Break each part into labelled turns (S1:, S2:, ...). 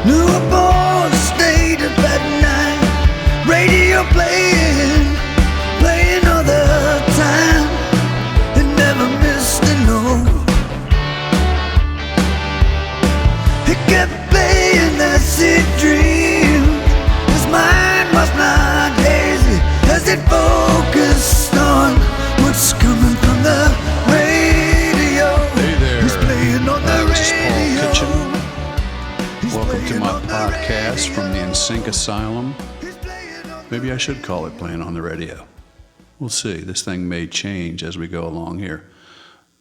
S1: New boys stayed up at night, radio playing all the time. It never missed a note. He kept playing that sick dream. His mind was not hazy as it focused on what's coming from the radio.
S2: Hey there.
S1: He's playing on the
S2: This is Paul
S1: radio.
S2: Kitchen.
S1: He's
S2: Welcome to
S1: playing
S2: my
S1: on the
S2: podcast
S1: radio.
S2: from the NSYNC Asylum.
S1: He's playing on the
S2: Maybe I should call it Playing on the Radio. We'll see. This thing may change as we go along here.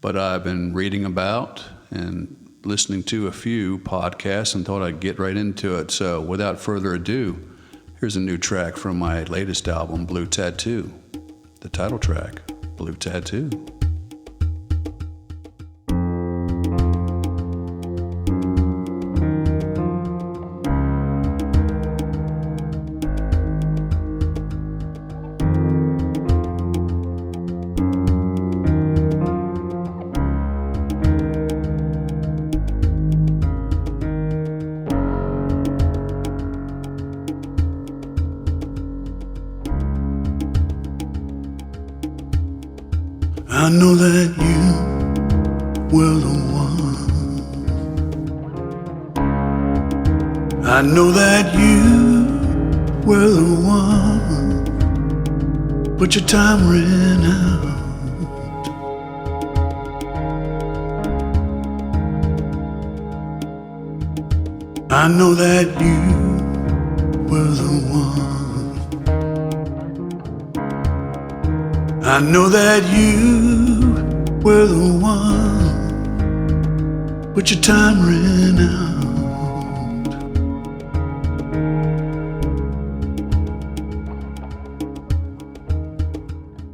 S2: But I've been reading about and listening to a few podcasts and thought I'd get right into it. So without further ado, here's a new track from my latest album, Blue Tattoo. The title track, Blue Tattoo.
S1: I know that you were the one. I know that you were the one, but your time ran out. I know that you were the one. I know that you were the one, but your time ran out.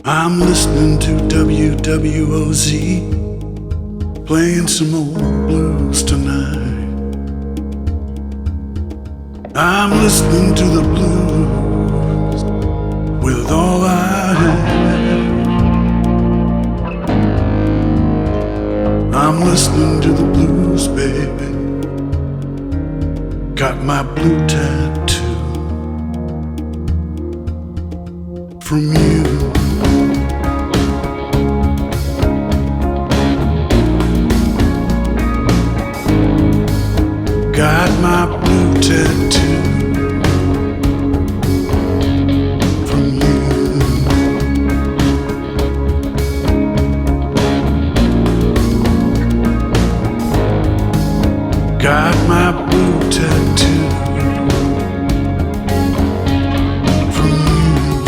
S1: I'm listening to WWOZ, playing some old blues tonight. I'm listening to the blues with all I have. I'm listening to the blues, baby. Got my blue tattoo from you. Got my blue tattoo from you. Got my blue tattoo from you.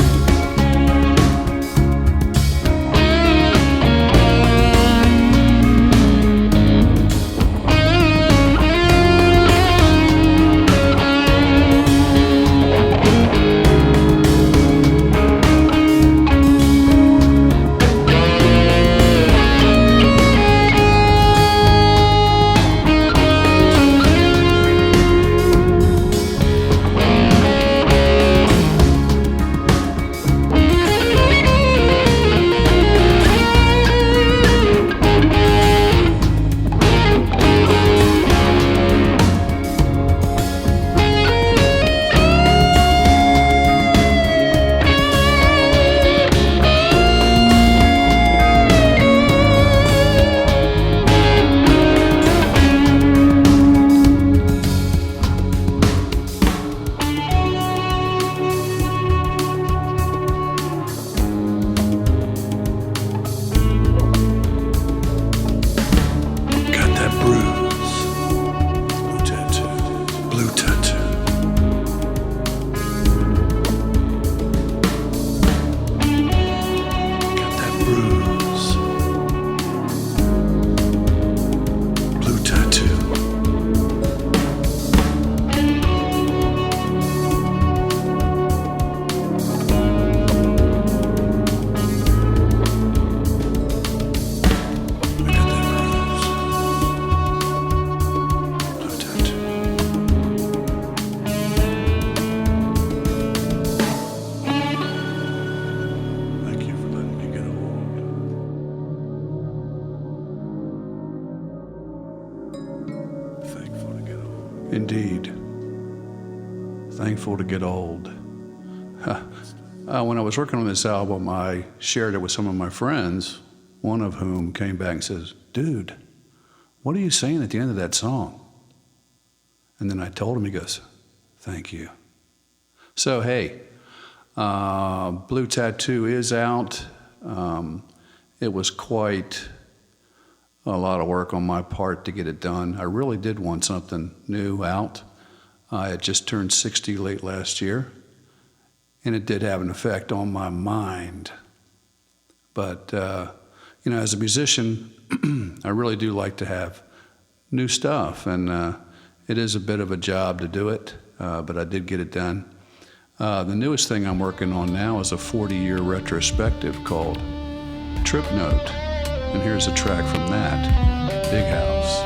S1: Got that bruise, blue tattoo, blue tattoo. Got that bruise, blue tattoo. I got that bruise. Blue tattoo. Thank you for letting me get old. Thankful to get old.
S2: Indeed. Thankful to Get Old. When I was working on this album, I shared it with some of my friends, one of whom came back and says, "Dude, what are you saying at the end of that song?" And then I told him, he goes, "Thank you." So, hey, Blue Tattoo is out. It was quite a lot of work on my part to get it done. I really did want something new out. I had just turned 60 late last year, and it did have an effect on my mind. But, as a musician, I really do like to have new stuff, and it is a bit of a job to do it, but I did get it done. The newest thing I'm working on now is a 40-year retrospective called Trip Note, and here's a track from that, Big House.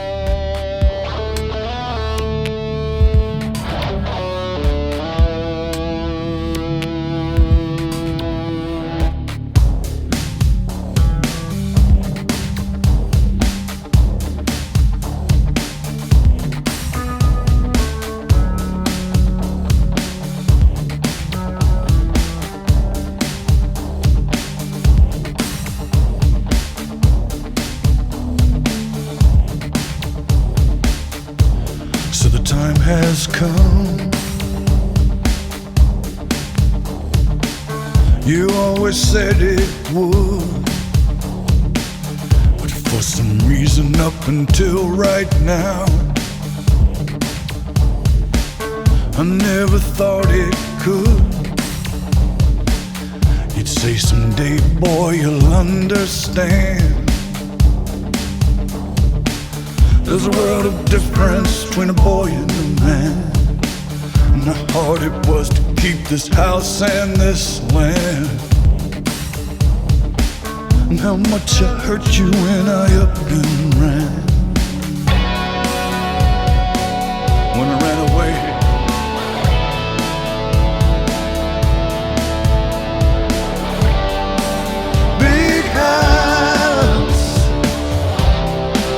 S1: Time has come. You always said it would, but for some reason up until right now, I never thought it could. You'd say someday, boy, you'll understand. There's a world of difference between a boy and a man, and how hard it was to keep this house and this land, and how much I hurt you when I up and ran. When I ran away, big house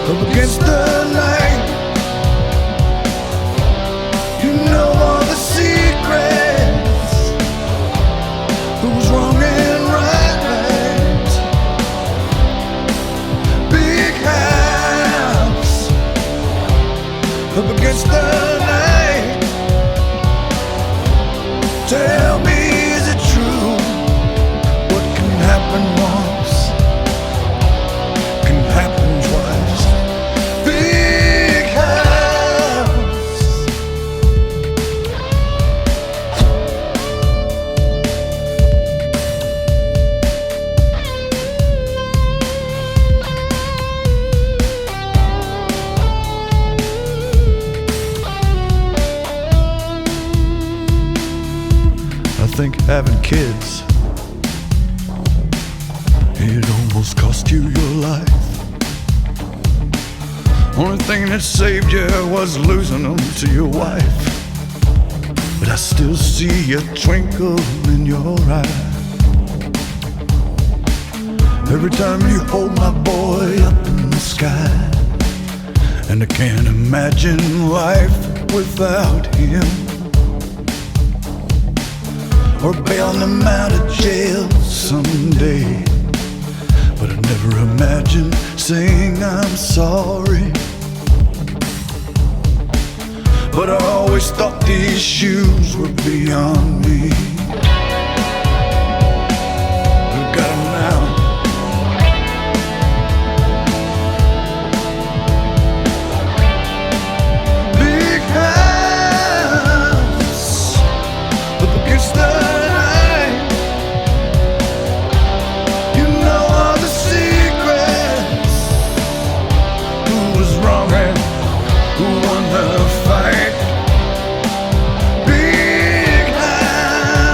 S1: up against the light, you know all the secrets, who's wrong and right. Big house up against the light. Tell me, is it true? What can happen once can happen twice. Big house. I think having kids, it almost cost you your life. Only thing that saved you was losing them to your wife. But I still see a twinkle in your eye every time you hold my boy up in the sky. And I can't imagine life without him, or bailing him out of jail someday. But I never imagined saying I'm sorry. But I always thought these shoes were beyond me. I got 'em now. Big house up against the light. You know all the secrets, who was wrong and who won the fight. Big house.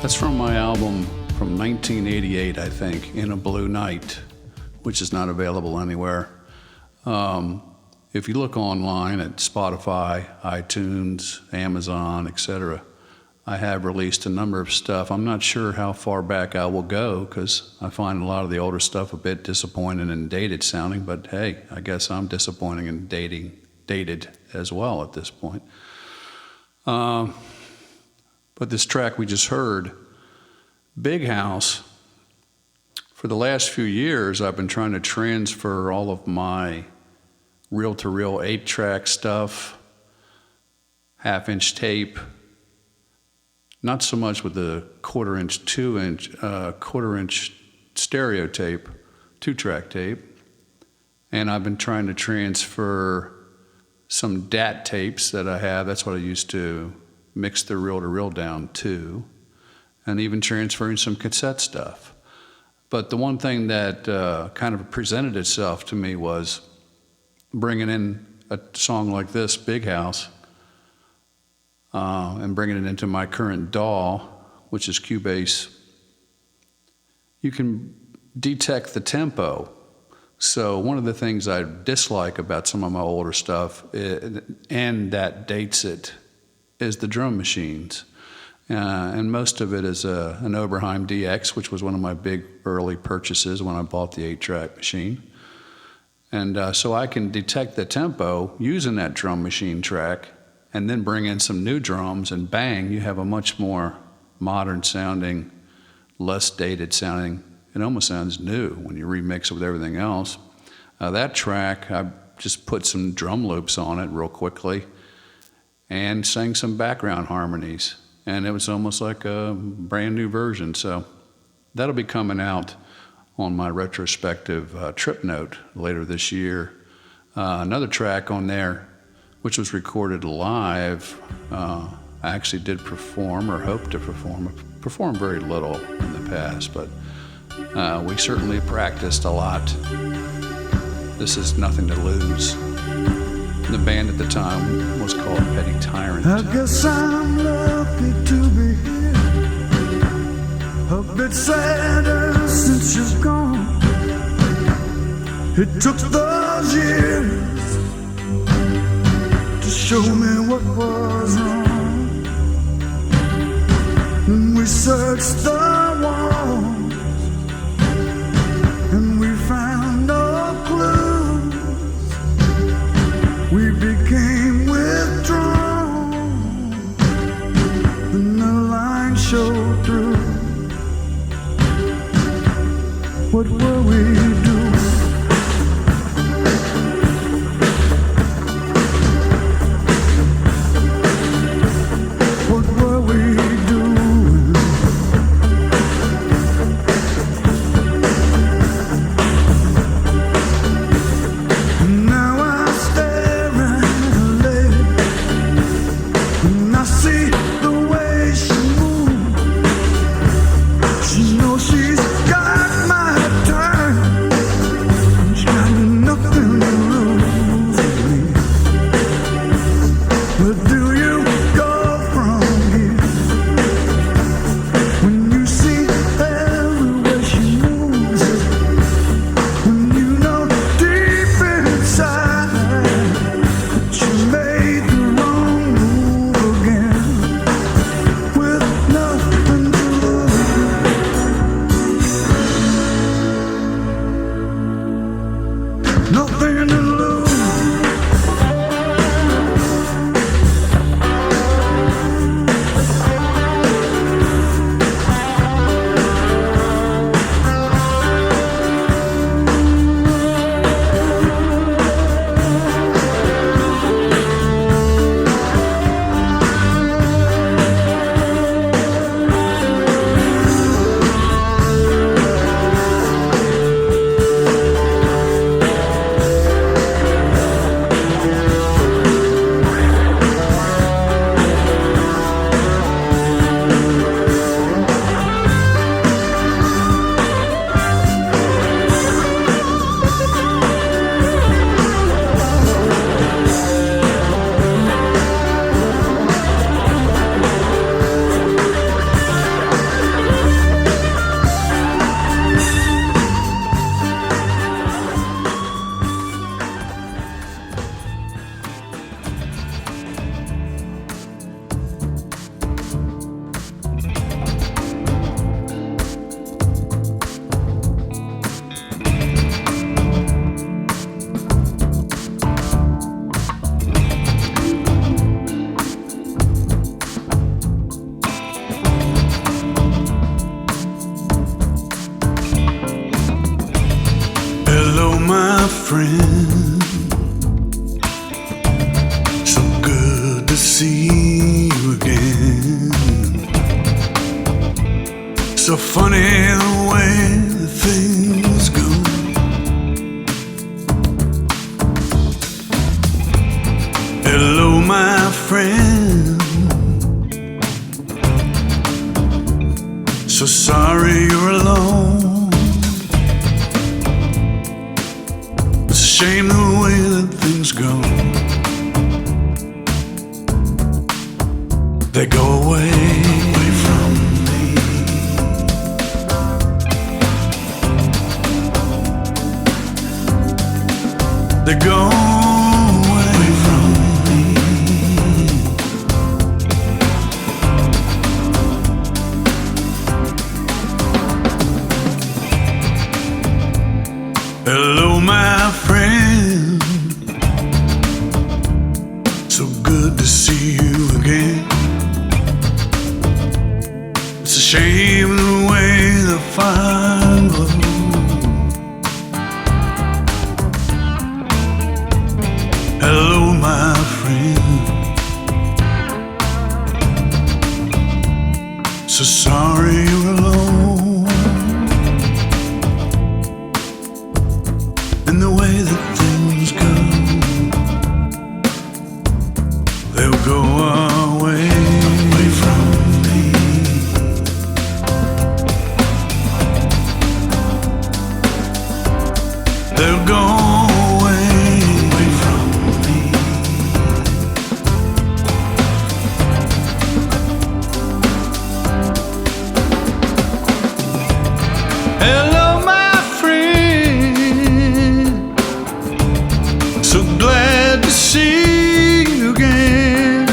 S2: That's from my album from 1988, I think, In a Blue Night, which is not available anywhere. If you look online at Spotify, iTunes, Amazon, etc., I have released a number of stuff. I'm not sure how far back I will go because I find a lot of the older stuff a bit disappointing and dated sounding, but hey, I guess I'm disappointing and dated as well at this point. But this track we just heard, Big House, for the last few years I've been trying to transfer all of my reel-to-reel 8-track stuff, half-inch tape, not so much with the quarter-inch, 2-inch stereo tape, 2-track tape, and I've been trying to transfer some DAT tapes that I have. That's what I used to mix the reel-to-reel down to, and even transferring some cassette stuff. But the one thing that kind of presented itself to me was bringing in a song like this, Big House, and bringing it into my current DAW, which is Cubase. You can detect the tempo. So one of the things I dislike about some of my older stuff, and that dates it, is the drum machines. And most of it is an Oberheim DX, which was one of my big early purchases when I bought the 8-track machine. And so I can detect the tempo using that drum machine track and then bring in some new drums, and bang, you have a much more modern sounding, less dated sounding. It almost sounds new when you remix it with everything else. That track, I just put some drum loops on it real quickly and sang some background harmonies. And it was almost like a brand new version. So that'll be coming out on my retrospective trip note later this year. Another track on there, which was recorded live, I actually did perform, or hope to perform. I've performed very little in the past, but we certainly practiced a lot. This is Nothing to Lose. The band at the time was called Petty Tyrant.
S1: I guess I'm lucky to be here. A bit sadder since you've gone. It took those years to show me what was wrong. And we searched the walls and we found no clues. We became withdrawn and the line showed through. What were we doing? What were we doing? Now I stare at her leg and I see the way she moves. She knows she's got my turn. friend. So good to see you again. So funny the way things go. Hello, my friend. So sorry you're alone. It's a shame the way that things go. They go away from me. They go away from me. Hello, my friend. So good to see you again. It's a shame the way the fire glows. Hello, my friend. So sorry you're alone. And the way that things go, they'll go away from me. They'll go away from me. Hello, my friend. So glad to see you again.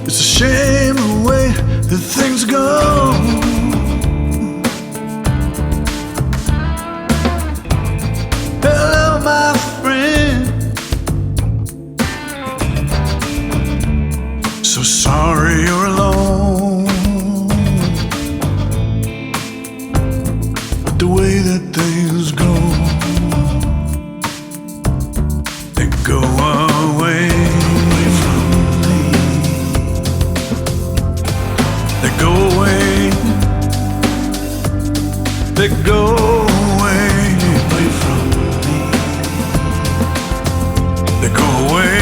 S1: It's a shame the way that things go. Hello, my friend. So sorry you're alone. But the way that things go, they go away from me. They go away. They go away from me. They go away.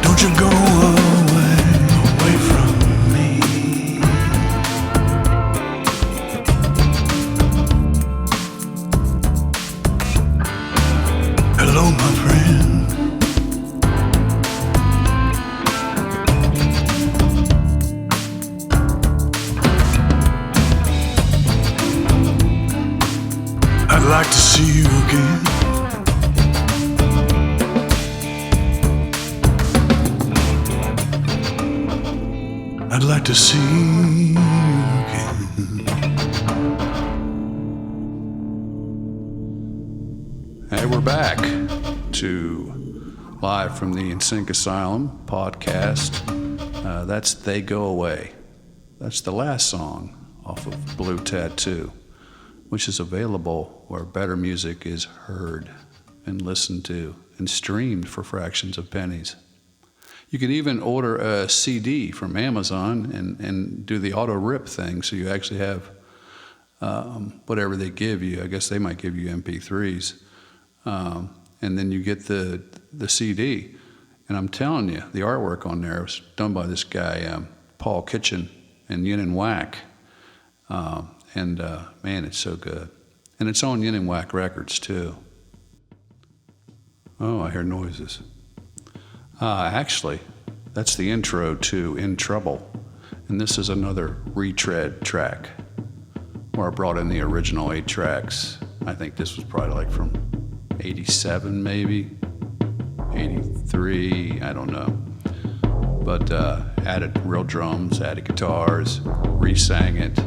S1: Don't you go away from me. Hello, my friend. I'd like to see you again. I'd like to see you again.
S2: Hey, we're back to live from the NSYNC Asylum podcast. That's They Go Away. That's the last song off of Blue Tattoo, which is available where better music is heard and listened to and streamed for fractions of pennies. You can even order a CD from Amazon and do the auto rip thing, so you actually have whatever they give you. I guess they might give you MP3s, and then you get the CD. And I'm telling you, the artwork on there was done by this guy, Paul Kitchen and Yin and Whack. Man, it's so good. And it's on Yin and Whack Records, too. Oh, I hear noises. Actually, that's the intro to In Trouble. And this is another retread track where I brought in the original 8 tracks. I think this was probably like from 87, maybe 83, I don't know. But added real drums, added guitars, re-sang it.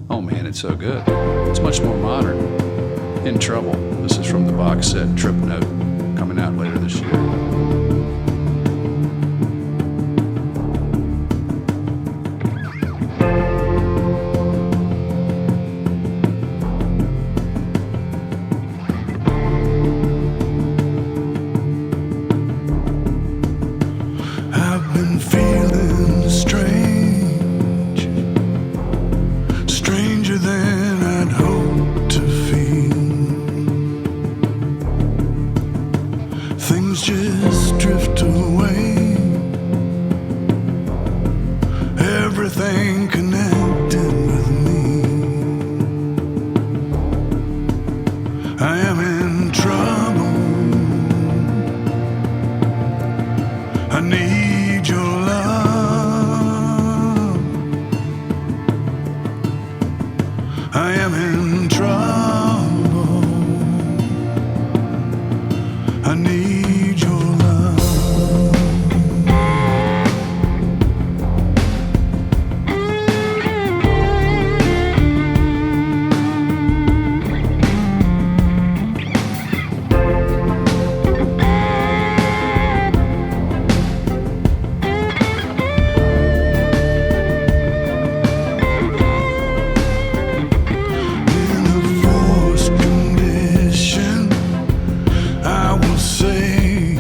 S2: Oh man, it's so good. It's much more modern. In Trouble. This is from the box set Trip Note, coming out later this year.
S1: Just drift away. Everything connected with me. I am in trouble. I need your love. I am in trouble. I need your love. In a forced condition, I will say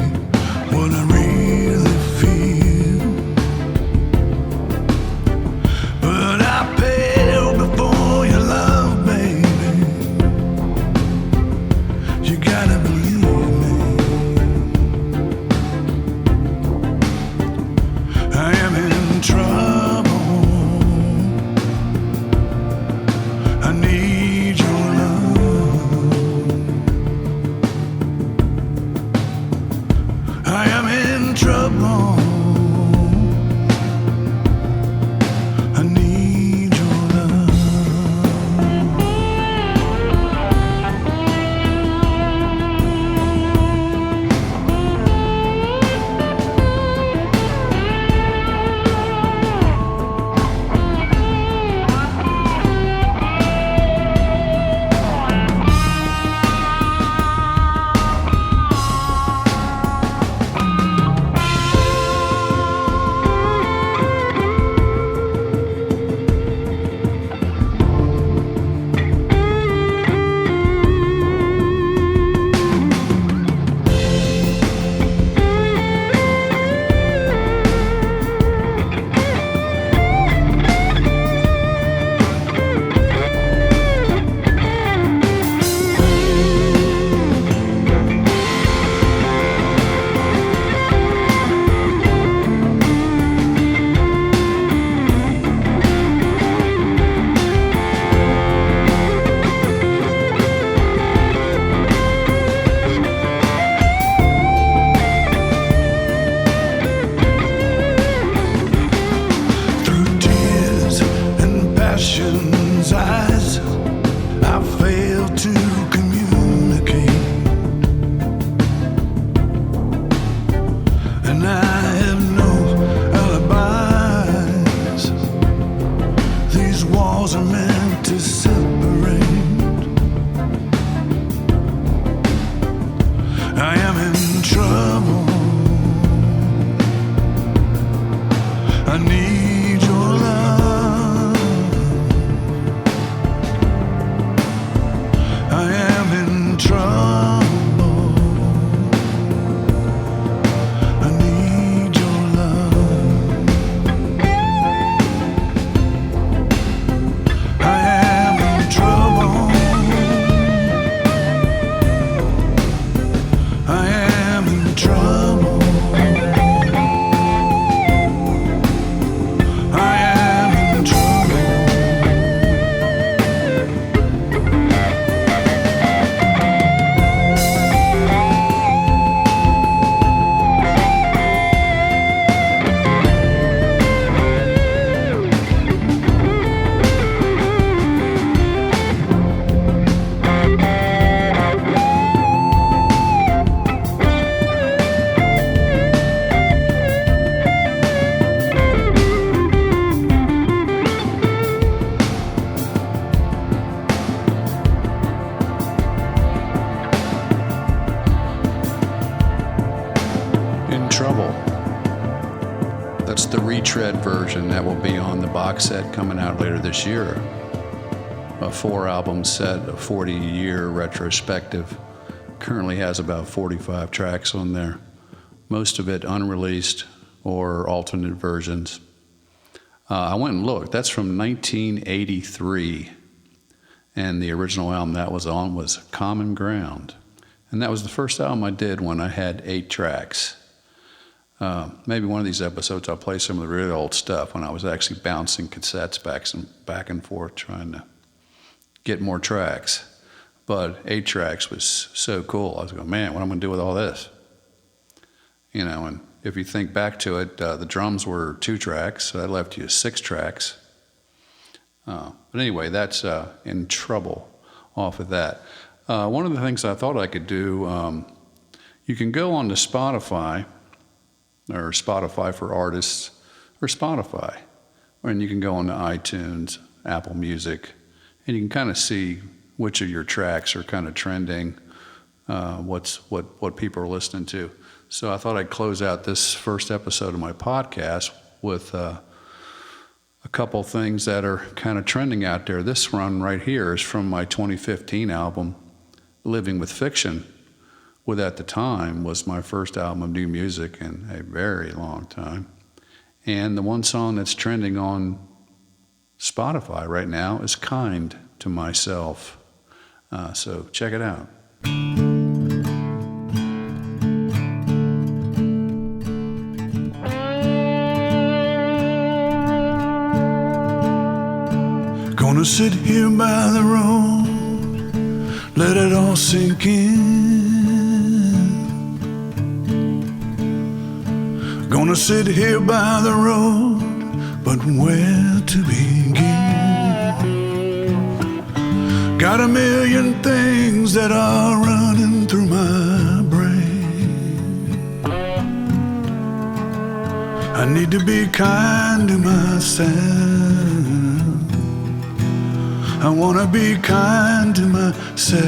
S1: what I really feel. But I pale before your love, baby. You gotta believe me. I am in trouble. I need your love. I am in trouble. I need your love. Through tears and passion's eyes, I fail to communicate, and I have no alibis. These walls are meant to separate. I am in trouble. I need your love. I am in trouble.
S2: the retread version that will be on the box set coming out later this year. A 4-album set, a 40-year retrospective. Currently has about 45 tracks on there. Most of it unreleased or alternate versions. I went and looked. That's from 1983. And the original album that was on was Common Ground. And that was the first album I did when I had 8 tracks. Maybe one of these episodes I'll play some of the really old stuff when I was actually bouncing cassettes back and forth trying to get more tracks. But 8 tracks was so cool. I was going, man, what am I going to do with all this? You know, and if you think back to it, the drums were 2 tracks, so that left you 6 tracks. But anyway, that's In Trouble off of that. One of the things I thought I could do, you can go on to Spotify, or Spotify for Artists, or Spotify, and you can go on to iTunes, Apple Music, and you can kind of see which of your tracks are kind of trending, what people are listening to. So I thought I'd close out this first episode of my podcast with a couple things that are kind of trending out there. This one right here is from my 2015 album, Living with Fiction, which at the time was my first album of new music in a very long time. And the one song that's trending on Spotify right now is Kind to Myself. So check it out.
S1: Gonna sit here by the road, let it all sink in. Gonna sit here by the road, but where to begin? Got a million things that are running through my brain. I need to be kind to myself. I wanna be kind to myself.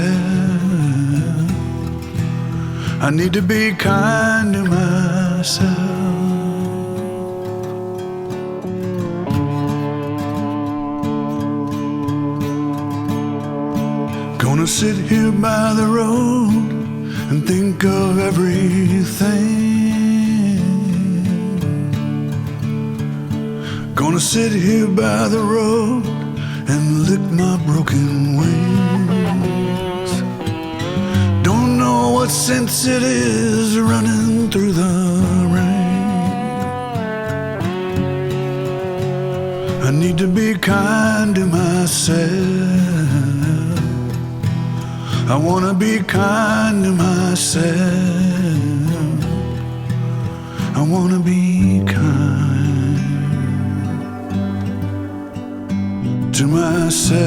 S1: I need to be kind to myself. Gonna sit here by the road and think of everything. Gonna sit here by the road and lick my broken wings. Don't know what sense it is running through the rain. I need to be kind to myself. I wanna be kind to myself. I wanna be kind to myself.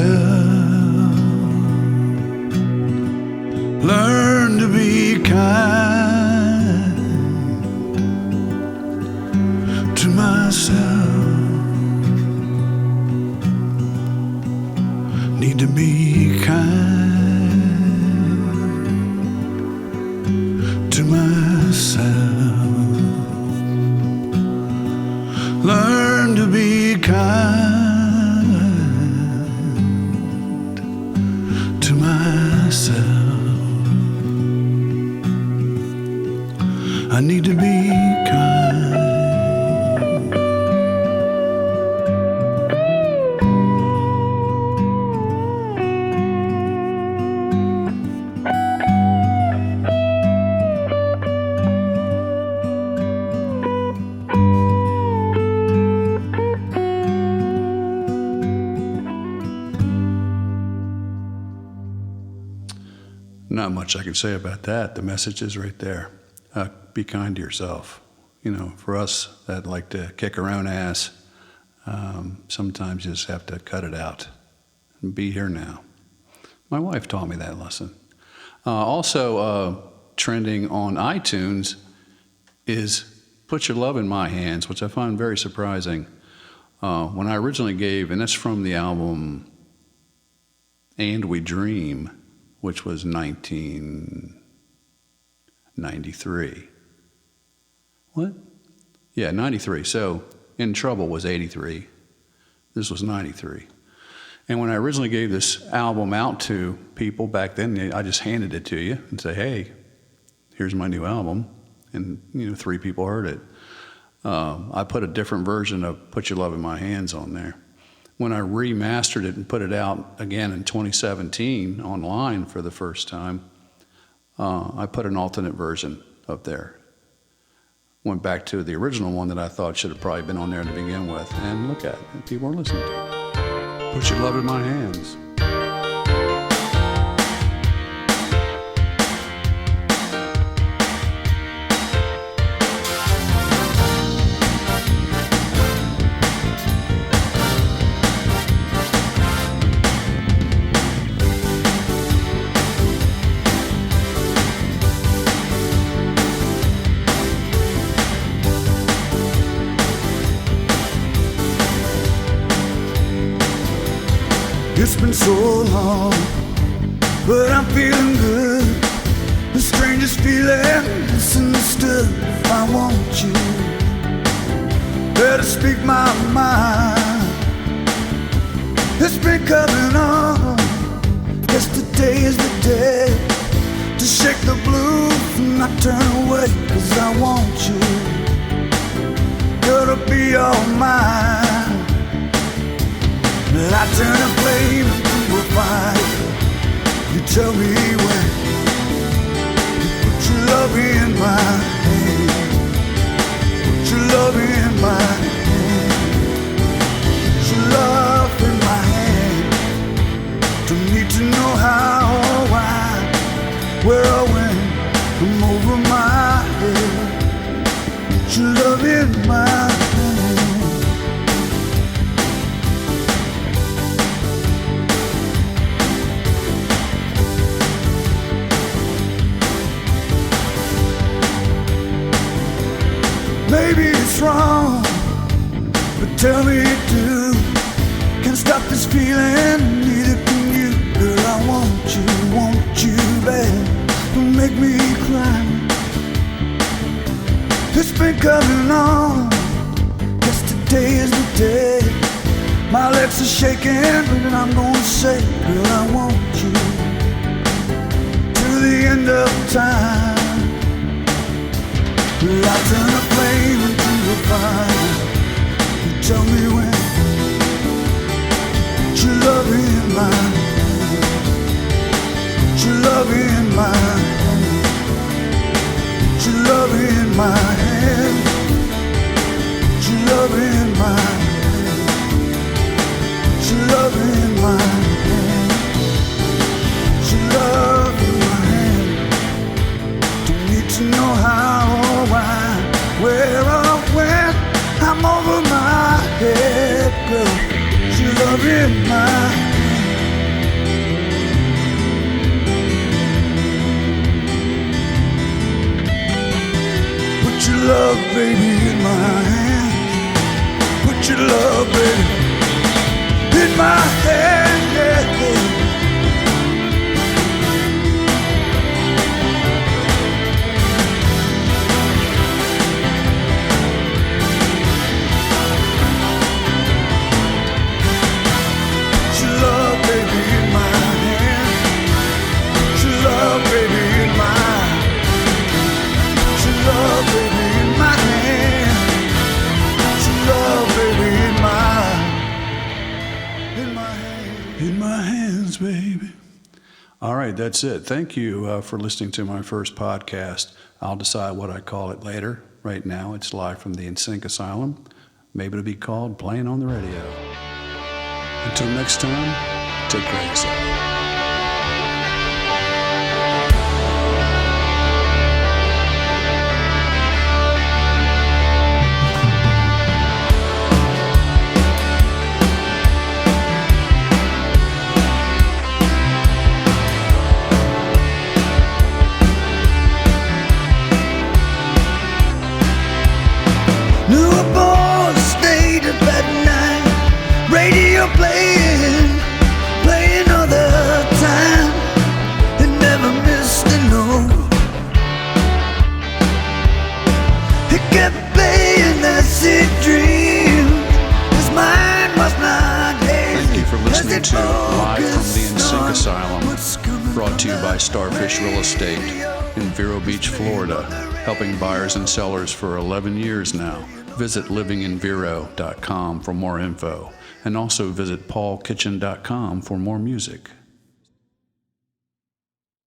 S1: Learn to be kind to myself. Need to be kind to myself. Learn to be kind to myself. I need to be kind.
S2: Not much I can say about that. The message is right there. Be kind to yourself. You know, for us that like to kick our own ass, sometimes you just have to cut it out and be here now. My wife taught me that lesson. Also, trending on iTunes is Put Your Love in My Hands, which I find very surprising. When I originally gave, and that's from the album And We Dream, which was 1993. What? Yeah, 93. So In Trouble was 83. This was 93. And when I originally gave this album out to people back then, I just handed it to you and say, hey, here's my new album. And, 3 people heard it. I put a different version of Put Your Love in My Hands on there. When I remastered it and put it out again in 2017 online for the first time, I put an alternate version up there. Went back to the original one that I thought should have probably been on there to begin with. And look at it, people are listening to it. Put Your Love in My Hands.
S1: It's been so long, but I'm feeling good. The strangest feeling is understood. If I want you, better speak my mind. It's been coming on. Guess today is the day to shake the blues and not turn away. 'Cause I want you, you're to be all mine. I turn a flame into a fire. You tell me when. You put your love in my hand. Put your love in my hand. Put your love in my hand. Don't need to know how or why, where or when. I'm over my head. Put your love in my hand. Maybe it's wrong, but tell me it do. Can't stop this feeling, neither can you. Girl, I want you bad. Don't make me cry. It's been coming on. Guess today is the day. My legs are shaking, but I'm gonna say, girl, I want you to the end of time. I turn a flame into a fire. You tell me when. Put your love in my hand. Put your love in my hand. Put your love in my hand. Put your love in my hand. Put your love in my hand. Put your love in my hand. Don't need to know how or why, where or when. I'm over my head, girl. Put your love in my hand. Put your love, baby, in my hand. Put your love, baby, in my hand, yeah, yeah.
S2: All right, that's it. Thank you for listening to my first podcast. I'll decide what I call it later. Right now, it's live from the NSYNC Asylum. Maybe it'll be called Playing on the Radio. Until next time, take care of yourself.
S1: Knew a boy stayed up at night, radio playing all that.
S2: Asylum, brought to you by Starfish Real Estate in Vero Beach, Florida, helping buyers and sellers for 11 years now. Visit livinginvero.com for more info, and also visit paulkitchen.com for more music.